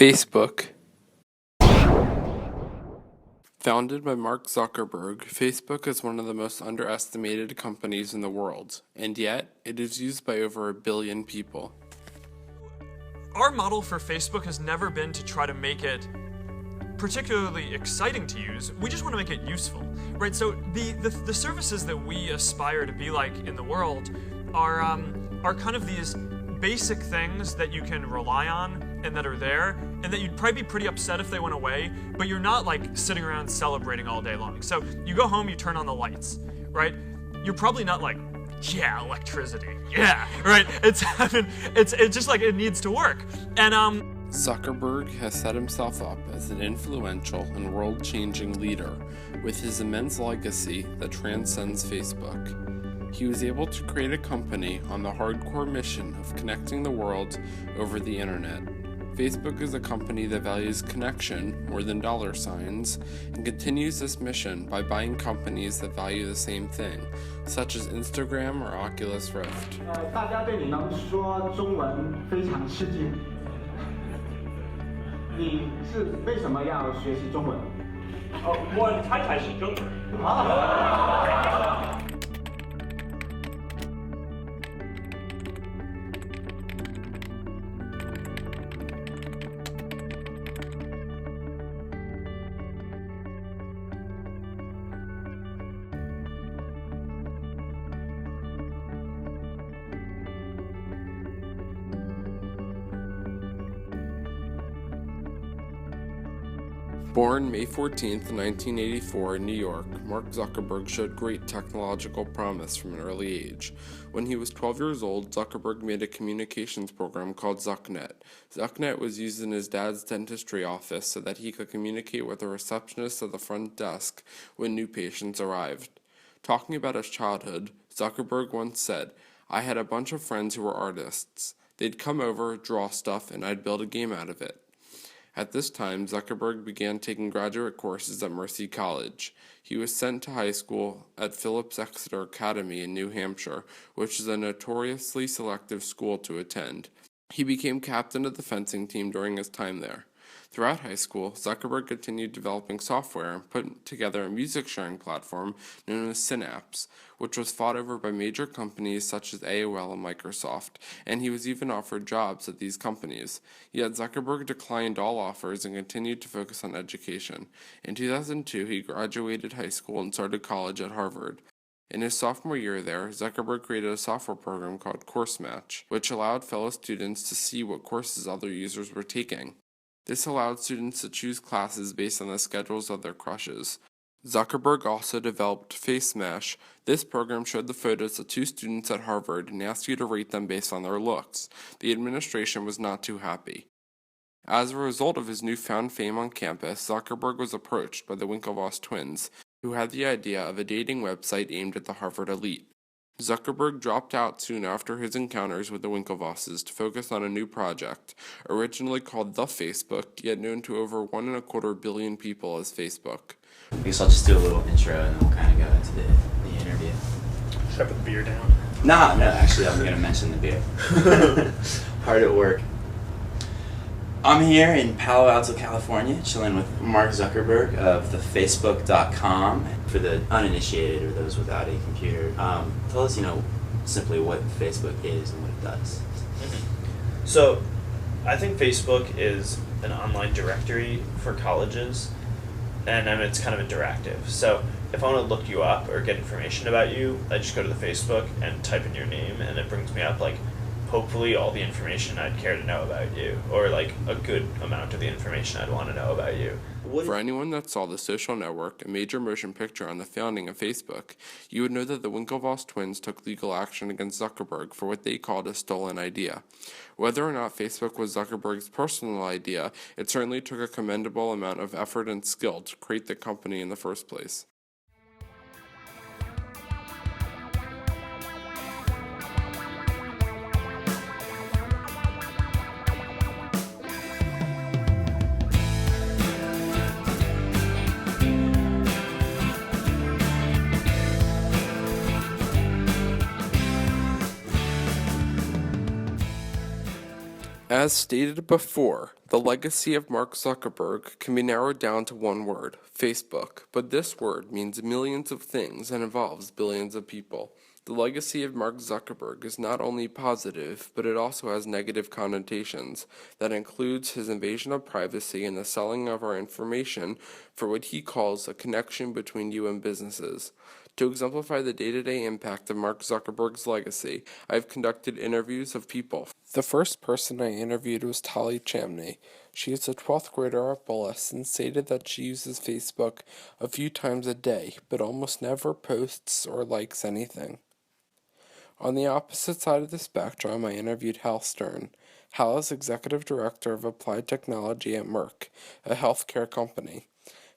Facebook. Founded by Mark Zuckerberg, Facebook is one of the most underestimated companies in the world, and yet it is used by over 1 billion people. Our model for Facebook has never been to try to make it particularly exciting to use. We just want to make it useful, right? So the services that we aspire to be like in the world are kind of these basic things that you can rely on and that are there, and that you'd probably be pretty upset if they went away, but you're not like sitting around celebrating all day long. So you go home, you turn on the lights, right? You're probably not like, yeah, electricity, yeah, right? It's just like it needs to work. And Zuckerberg has set himself up as an influential and world-changing leader with his immense legacy that transcends Facebook. He was able to create a company on the hardcore mission of connecting the world over the internet. Facebook is a company that values connection more than dollar signs and continues this mission by buying companies that value the same thing, such as Instagram or Oculus Rift. 大家对你能说中文非常吃惊。你是为什么要学习中文？我太太是中文。Born May 14, 1984 in New York, Mark Zuckerberg showed great technological promise from an early age. When he was 12 years old, Zuckerberg made a communications program called ZuckNet. ZuckNet was used in his dad's dentistry office so that he could communicate with the receptionist at the front desk when new patients arrived. Talking about his childhood, Zuckerberg once said, "I had a bunch of friends who were artists. They'd come over, draw stuff, and I'd build a game out of it." At this time, Zuckerberg began taking graduate courses at Mercy College. He was sent to high school at Phillips Exeter Academy in New Hampshire, which is a notoriously selective school to attend. He became captain of the fencing team during his time there. Throughout high school, Zuckerberg continued developing software and put together a music sharing platform known as Synapse, which was fought over by major companies such as AOL and Microsoft, and he was even offered jobs at these companies. Yet Zuckerberg declined all offers and continued to focus on education. In 2002, he graduated high school and started college at Harvard. In his sophomore year there, Zuckerberg created a software program called Course Match, which allowed fellow students to see what courses other users were taking. This allowed students to choose classes based on the schedules of their crushes. Zuckerberg also developed Face Mesh. This program showed the photos of two students at Harvard and asked you to rate them based on their looks. The administration was not too happy. As a result of his newfound fame on campus, Zuckerberg was approached by the Winklevoss twins, who had the idea of a dating website aimed at the Harvard elite. Zuckerberg dropped out soon after his encounters with the Winklevosses to focus on a new project, originally called The Facebook, yet known to over 1.25 billion people as Facebook. I guess I'll just do a little intro and then we'll kind of go into the interview. Should I put the beer down? No, actually I'm going to mention the beer. Hard at work. I'm here in Palo Alto, California, chilling with Mark Zuckerberg of thefacebook.com. For the uninitiated or those without a computer, tell us, simply what Facebook is and what it does. Mm-hmm. So, I think Facebook is an online directory for colleges, and it's kind of interactive. So, if I want to look you up or get information about you, I just go to the Facebook and type in your name, and it brings me up hopefully all the information I'd care to know about you, or a good amount of the information I'd want to know about you. For anyone that saw The Social Network, a major motion picture on the founding of Facebook, you would know that the Winklevoss twins took legal action against Zuckerberg for what they called a stolen idea. Whether or not Facebook was Zuckerberg's personal idea, it certainly took a commendable amount of effort and skill to create the company in the first place. As stated before, the legacy of Mark Zuckerberg can be narrowed down to one word, Facebook, but this word means millions of things and involves billions of people. The legacy of Mark Zuckerberg is not only positive, but it also has negative connotations. That includes his invasion of privacy and the selling of our information for what he calls a connection between you and businesses. To exemplify the day-to-day impact of Mark Zuckerberg's legacy, I have conducted interviews of people. The first person I interviewed was Tali Chamney. She is a 12th grader at Bullis and stated that she uses Facebook a few times a day, but almost never posts or likes anything. On the opposite side of the spectrum, I interviewed Hal Stern. Hal is Executive Director of Applied Technology at Merck, a healthcare company.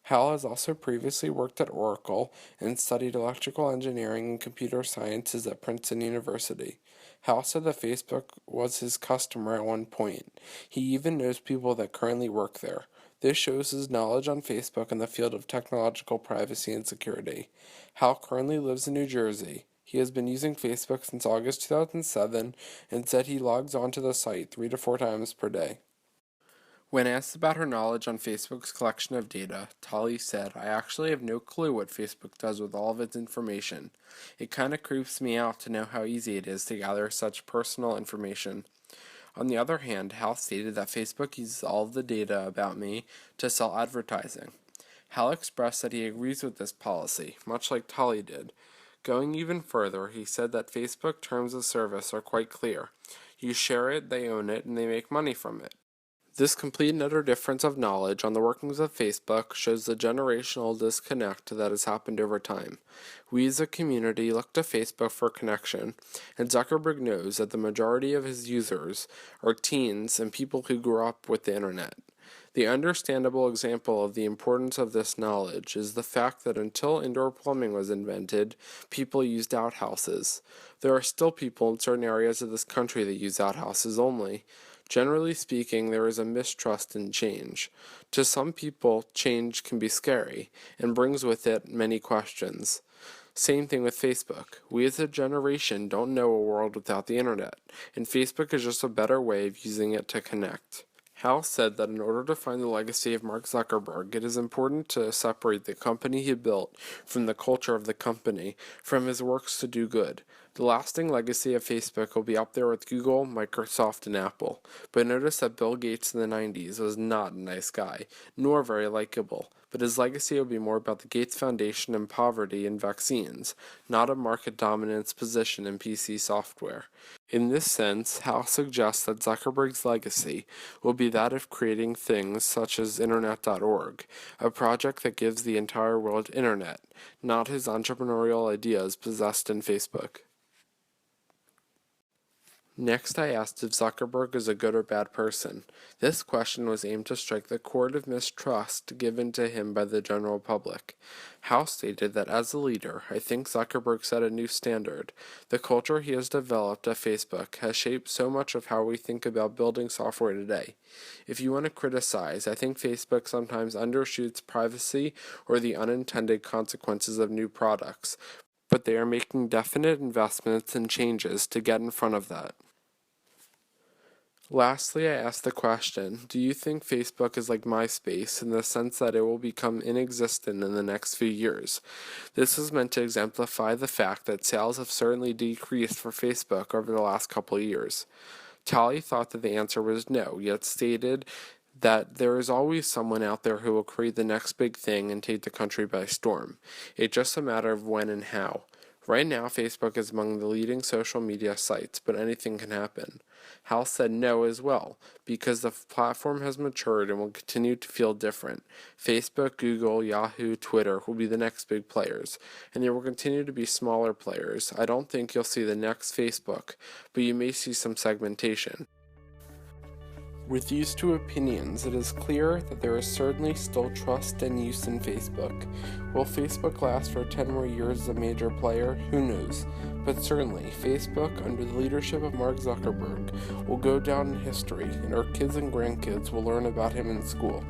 Hal has also previously worked at Oracle and studied electrical engineering and computer sciences at Princeton University. Hal said that Facebook was his customer at one point. He even knows people that currently work there. This shows his knowledge on Facebook in the field of technological privacy and security. Hal currently lives in New Jersey. He has been using Facebook since August 2007 and said he logs onto the site 3 to 4 times per day. When asked about her knowledge on Facebook's collection of data, Tali said, "I actually have no clue what Facebook does with all of its information. It kinda creeps me out to know how easy it is to gather such personal information." On the other hand, Hal stated that Facebook uses all of the data about me to sell advertising. Hal expressed that he agrees with this policy, much like Tali did. Going even further, he said that Facebook terms of service are quite clear. You share it, they own it, and they make money from it. This complete and utter difference of knowledge on the workings of Facebook shows the generational disconnect that has happened over time. We as a community look to Facebook for connection, and Zuckerberg knows that the majority of his users are teens and people who grew up with the internet. The understandable example of the importance of this knowledge is the fact that until indoor plumbing was invented, people used outhouses. There are still people in certain areas of this country that use outhouses only. Generally speaking, there is a mistrust in change. To some people, change can be scary and brings with it many questions. Same thing with Facebook. We as a generation don't know a world without the internet, and Facebook is just a better way of using it to connect. Hal said that in order to find the legacy of Mark Zuckerberg, it is important to separate the company he built from the culture of the company, from his works to do good. The lasting legacy of Facebook will be up there with Google, Microsoft, and Apple. But notice that Bill Gates in the 90s was not a nice guy, nor very likable. But his legacy will be more about the Gates Foundation and poverty and vaccines, not a market dominance position in PC software. In this sense, Hal suggests that Zuckerberg's legacy will be that of creating things such as Internet.org, a project that gives the entire world internet, not his entrepreneurial ideas possessed in Facebook. Next, I asked if Zuckerberg is a good or bad person. This question was aimed to strike the chord of mistrust given to him by the general public. Hal stated that as a leader, I think Zuckerberg set a new standard. The culture he has developed at Facebook has shaped so much of how we think about building software today. If you want to criticize, I think Facebook sometimes undershoots privacy or the unintended consequences of new products, but they are making definite investments and changes to get in front of that. Lastly, I asked the question, do you think Facebook is like MySpace in the sense that it will become inexistent in the next few years? This was meant to exemplify the fact that sales have certainly decreased for Facebook over the last couple of years. Tali thought that the answer was no, yet stated that there is always someone out there who will create the next big thing and take the country by storm. It's just a matter of when and how. Right now, Facebook is among the leading social media sites, but anything can happen. Hal said no as well, because the platform has matured and will continue to feel different. Facebook, Google, Yahoo, Twitter will be the next big players, and there will continue to be smaller players. I don't think you'll see the next Facebook, but you may see some segmentation. With these two opinions, it is clear that there is certainly still trust and use in Facebook. Will Facebook last for 10 more years as a major player? Who knows? But certainly, Facebook, under the leadership of Mark Zuckerberg, will go down in history, and our kids and grandkids will learn about him in school.